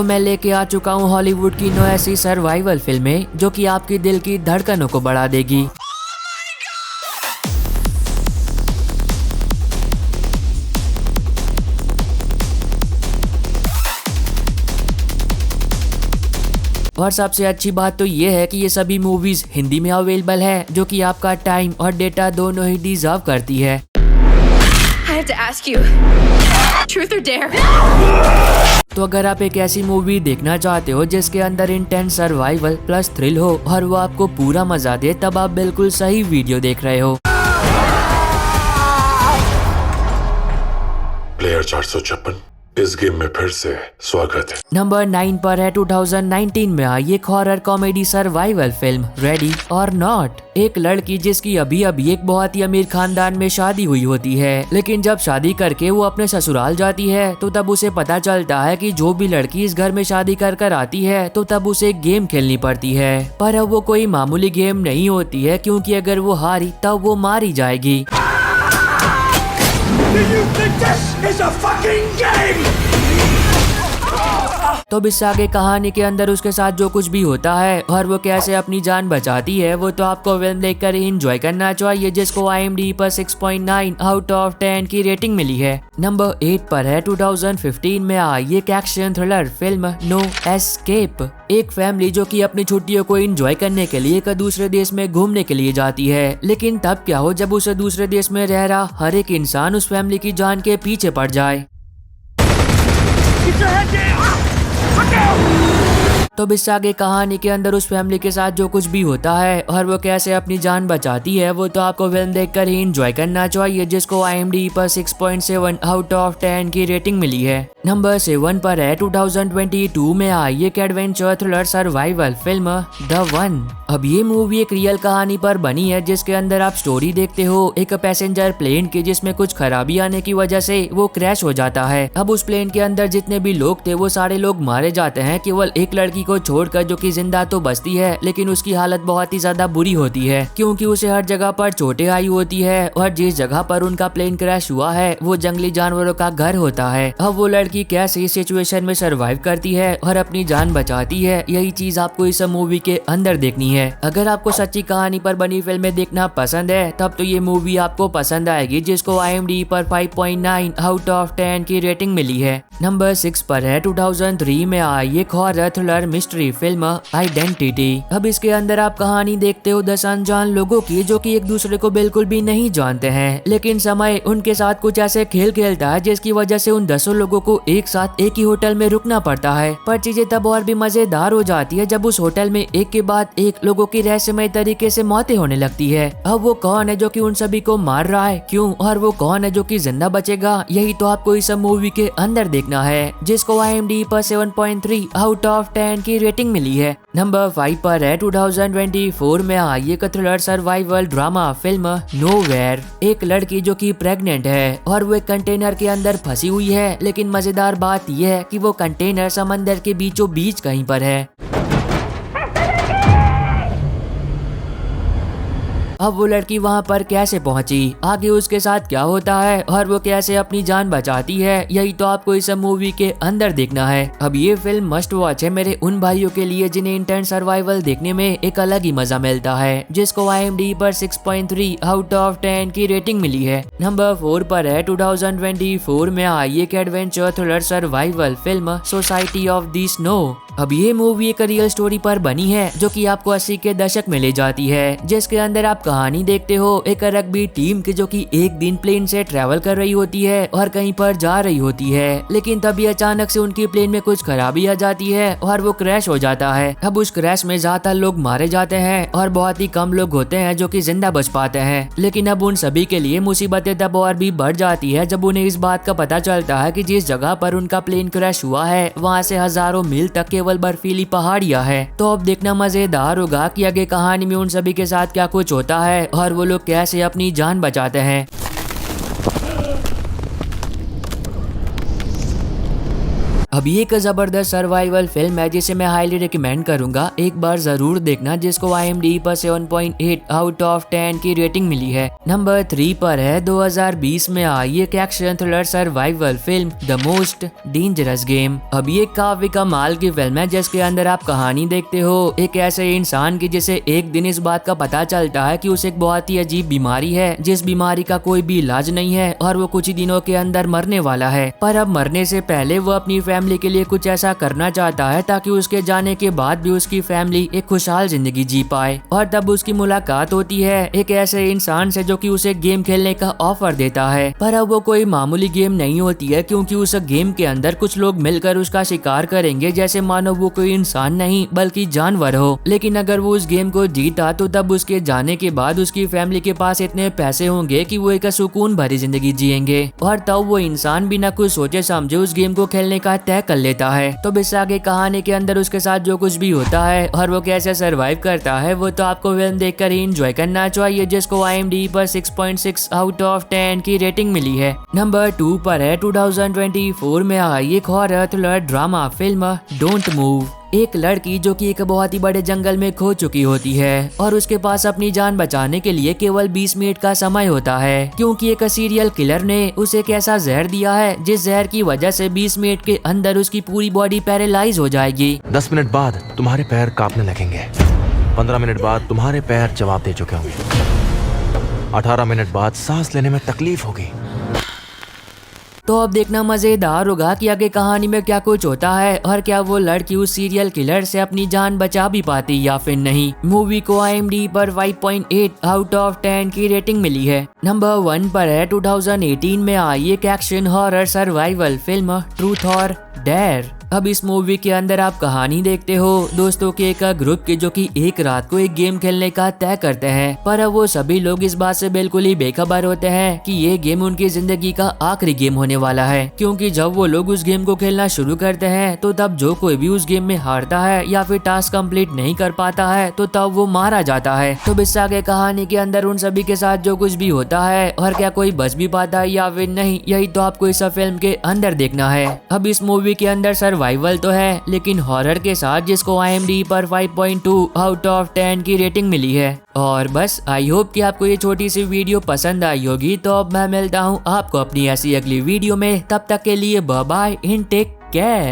तो मैं लेके आ चुका हूँ हॉलीवुड की 9 ऐसी सर्वाइवल फिल्में जो कि आपकी दिल की धड़कनों को बढ़ा देगी। और सबसे अच्छी बात तो ये है कि ये सभी मूवीज हिंदी में अवेलेबल है, जो कि आपका टाइम और डेटा दोनों ही डिजर्व करती है। I have to ask you, truth or dare? तो अगर आप एक ऐसी मूवी देखना चाहते हो जिसके अंदर इंटेंस सर्वाइवल प्लस थ्रिल हो और वो आपको पूरा मजा दे, तब आप बिल्कुल सही वीडियो देख रहे हो। प्लेयर 456 इस गेम में फिर से स्वागत है। नंबर 9 पर है 2019 में आई एक horror comedy survival film ready और नॉट। एक लड़की जिसकी अभी अभी एक बहुत ही अमीर खानदान में शादी हुई होती है, लेकिन जब शादी करके वो अपने ससुराल जाती है तो तब उसे पता चलता है कि जो भी लड़की इस घर में शादी कर आती है तो तब उसे एक गेम खेलनी पड़ती है। पर अब वो कोई मामूली गेम नहीं होती है, क्योंकि अगर वो हारी तब वो मारी जाएगी। तो इस आगे कहानी के अंदर उसके साथ जो कुछ भी होता है और वो कैसे अपनी जान बचाती है, वो तो आपको फिल्म देखकर ही एंजॉय करना चाहिए, जिसको IMDb पर 6.9 आउट ऑफ 10 की रेटिंग मिली है। नंबर 8 पर है 2015 में आई एक action thriller film no escape. एक फैमिली जो कि अपनी छुट्टियों को एंजॉय करने के लिए एक दूसरे देश में घूमने के लिए जाती है, लेकिन तब क्या हो जब उसे दूसरे देश में रह रहा हर एक इंसान उस फैमिली की जान के पीछे पड़ जाए। तो इस आगे कहानी के अंदर उस फैमिली के साथ जो कुछ भी होता है और वो कैसे अपनी जान बचाती है, वो तो आपको फिल्म देखकर ही एंजॉय करना चाहिए, जिसको IMDb पर 6.7 आउट ऑफ 10 की रेटिंग मिली है। नंबर 7 पर है 2022 में आई एक adventure thriller survival film the one. अब ये मूवी एक रियल कहानी पर बनी है, जिसके अंदर आप स्टोरी देखते हो एक पैसेंजर प्लेन की, जिसमें कुछ खराबी आने की वजह से वो क्रैश हो जाता है। अब उस प्लेन के अंदर जितने भी लोग थे वो सारे लोग मारे जाते हैं, केवल एक लड़की को छोड़कर, जो कि जिंदा तो बचती है, लेकिन उसकी हालत बहुत ही ज्यादा बुरी होती है, क्योंकि उसे हर जगह पर चोटें आई होती है और जिस जगह पर उनका प्लेन क्रैश हुआ है वो जंगली जानवरों का घर होता है। अब वो लड़की कैसे इस सिचुएशन में सरवाइव करती है और अपनी जान बचाती है, यही चीज आपको इस मूवी के अंदर देखनी है। अगर आपको सच्ची कहानी पर बनी फिल्में देखना पसंद है तब तो ये मूवी आपको पसंद आएगी, जिसको IMDb पर 5.9 आउट ऑफ 10 की रेटिंग मिली है। नंबर 6 पर है 2003 में आई एक horror thriller mystery film identity. अब इसके अंदर आप कहानी देखते हो 10 अनजान लोगों की, जो कि एक दूसरे को बिल्कुल भी नहीं जानते हैं, लेकिन समय उनके साथ कुछ ऐसे खेल खेलता है जिसकी वजह से उन 10 लोगों को एक साथ एक ही होटल में रुकना पड़ता है। पर चीजें तब और भी मजेदार हो जाती है जब उस होटल में एक के बाद एक लोगों की रहस्यमय तरीके से मौतें होने लगती है। अब वो कौन है जो कि उन सभी को मार रहा है, क्यों, और वो कौन है जो कि जिंदा बचेगा, यही तो आपको इस मूवी के अंदर देखना है, जिसको IMDb पर 7.3 आउट ऑफ 10 की रेटिंग मिली है। नंबर 5 पर है 2024 में आई एक thriller survival drama film nowhere. एक लड़की जो कि प्रेग्नेंट है और वो एक कंटेनर के अंदर फंसी हुई है, लेकिन मजेदार बात यह है कि वो कंटेनर समंदर के बीचों बीच कहीं पर है। अब वो लड़की वहाँ पर कैसे पहुँची, आगे उसके साथ क्या होता है और वो कैसे अपनी जान बचाती है, यही तो आपको इस मूवी के अंदर देखना है। अब ये फिल्म मस्ट वॉच है मेरे उन भाइयों के लिए जिन्हें इंटेंस सर्वाइवल देखने में एक अलग ही मजा मिलता है, जिसको IMDb पर 6.3 आउट ऑफ 10 की रेटिंग मिली है। नंबर 4 पर है 2024 में आई एक adventure thriller survival film society of the snow. अब ये मूवी एक रियल स्टोरी पर बनी है, जो कि आपको 80 के दशक में ले जाती है, जिसके अंदर आप कहानी देखते हो एक रग्बी टीम की, जो कि एक दिन प्लेन से ट्रेवल कर रही होती है और कहीं पर जा रही होती है, लेकिन तभी अचानक से उनकी प्लेन में कुछ खराबी आ जाती है और वो क्रैश हो जाता है। अब उस क्रैश में ज्यादातर लोग मारे जाते हैं और बहुत ही कम लोग होते हैं जो कि जिंदा बच पाते हैं, लेकिन अब उन सभी के लिए मुसीबतें तब और भी बढ़ जाती है जब उन्हें इस बात का पता चलता है कि जिस जगह पर उनका प्लेन क्रैश हुआ है वहाँ से हजारों मील तक केवल बर्फीली पहाड़ियाँ है। तो अब देखना मजेदार होगा कि आगे कहानी में उन सभी के साथ क्या कुछ होता है और वो लोग कैसे अपनी जान बचाते हैं। अभी एक जबरदस्त सर्वाइवल फिल्म है जिसे मैं हाईली रिकमेंड करूंगा, एक बार जरूर देखना, जिसको IMDb पर 7.8 आउट ऑफ 10 की रेटिंग मिली है। नंबर 3 पर है 2020 में आई एक action thriller survival film the most dangerous game. अभी एक काफी कमाल की फिल्म है जिसके अंदर आप कहानी देखते हो एक ऐसे इंसान की जिसे एक दिन इस बात का पता चलता है कि उसे एक बहुत ही अजीब बीमारी है, जिस बीमारी का कोई भी इलाज नहीं है और वो कुछ ही दिनों के अंदर मरने वाला है। पर अब मरने से पहले वो अपनी फैमिली के लिए कुछ ऐसा करना चाहता है ताकि उसके जाने के बाद भी उसकी फैमिली एक खुशहाल जिंदगी जी पाए। और तब उसकी मुलाकात होती है एक ऐसे इंसान से जो कि उसे गेम खेलने का ऑफर देता है। पर अब वो कोई मामूली गेम नहीं होती है, क्योंकि उस गेम के अंदर कुछ लोग मिलकर उसका शिकार करेंगे जैसे मानो वो कोई इंसान नहीं बल्कि जानवर हो। लेकिन अगर वो उस गेम को जीता तो तब उसके जाने के बाद उसकी फैमिली के पास इतने पैसे होंगे कि वो एक सुकून भरी जिंदगी जिएंगे। और तब वो इंसान बिना कुछ सोचे समझे उस गेम को खेलने का तय कर लेता है। तो बस आगे कहानी के अंदर उसके साथ जो कुछ भी होता है और वो कैसे सरवाइव करता है वो तो आपको फिल्म देखकर ही एंजॉय करना चाहिए, जिसको IMDb पर 6.6 आउट ऑफ 10 की रेटिंग मिली है। नंबर 2 पर है 2024 में आई एक horror thriller drama film don't move. एक लड़की जो कि एक बहुत ही बड़े जंगल में खो चुकी होती है और उसके पास अपनी जान बचाने के लिए केवल 20 मिनट का समय होता है, क्योंकि एक सीरियल किलर ने उसे एक ऐसा जहर दिया है जिस जहर की वजह से 20 मिनट के अंदर उसकी पूरी बॉडी पैरालाइज हो जाएगी। 10 मिनट बाद तुम्हारे पैर कांपने लगेंगे। 15 मिनट बाद तुम्हारे पैर जवाब दे चुके होंगे। 18 मिनट बाद सांस लेने में तकलीफ होगी। तो अब देखना मजेदार होगा कि आगे कहानी में क्या कुछ होता है और क्या वो लड़की उस सीरियल किलर से अपनी जान बचा भी पाती या फिर नहीं। मूवी को IMDb पर 5.8 आउट ऑफ 10 की रेटिंग मिली है। नंबर 1 पर है 2018 में आई एक action horror survival film truth और डेयर। अब इस मूवी के अंदर आप कहानी देखते हो दोस्तों के एक ग्रुप की जो कि एक रात को एक गेम खेलने का तय करते हैं। पर अब वो सभी लोग इस बात से बिल्कुल ही बेखबर होते हैं कि ये गेम उनकी जिंदगी का आखिरी गेम होने वाला है, क्योंकि जब वो लोग उस गेम को खेलना शुरू करते हैं तो तब जो कोई भी उस गेम में हारता है या फिर टास्क कंप्लीट नहीं कर पाता है तो तब वो मारा जाता है। तो इस आगे कहानी के अंदर उन सभी के साथ जो कुछ भी होता है और क्या कोई बच भी पाता है या फिर नहीं, यही तो आपको इस फिल्म के अंदर देखना है। अब इस मूवी के अंदर सर्वाइवल तो है लेकिन हॉरर के साथ, जिसको IMDb पर 5.2 आउट ऑफ 10 की रेटिंग मिली है। और बस आई होप कि आपको ये छोटी सी वीडियो पसंद आई होगी। तो अब मैं मिलता हूँ आपको अपनी ऐसी अगली वीडियो में, तब तक के लिए bye bye and take care.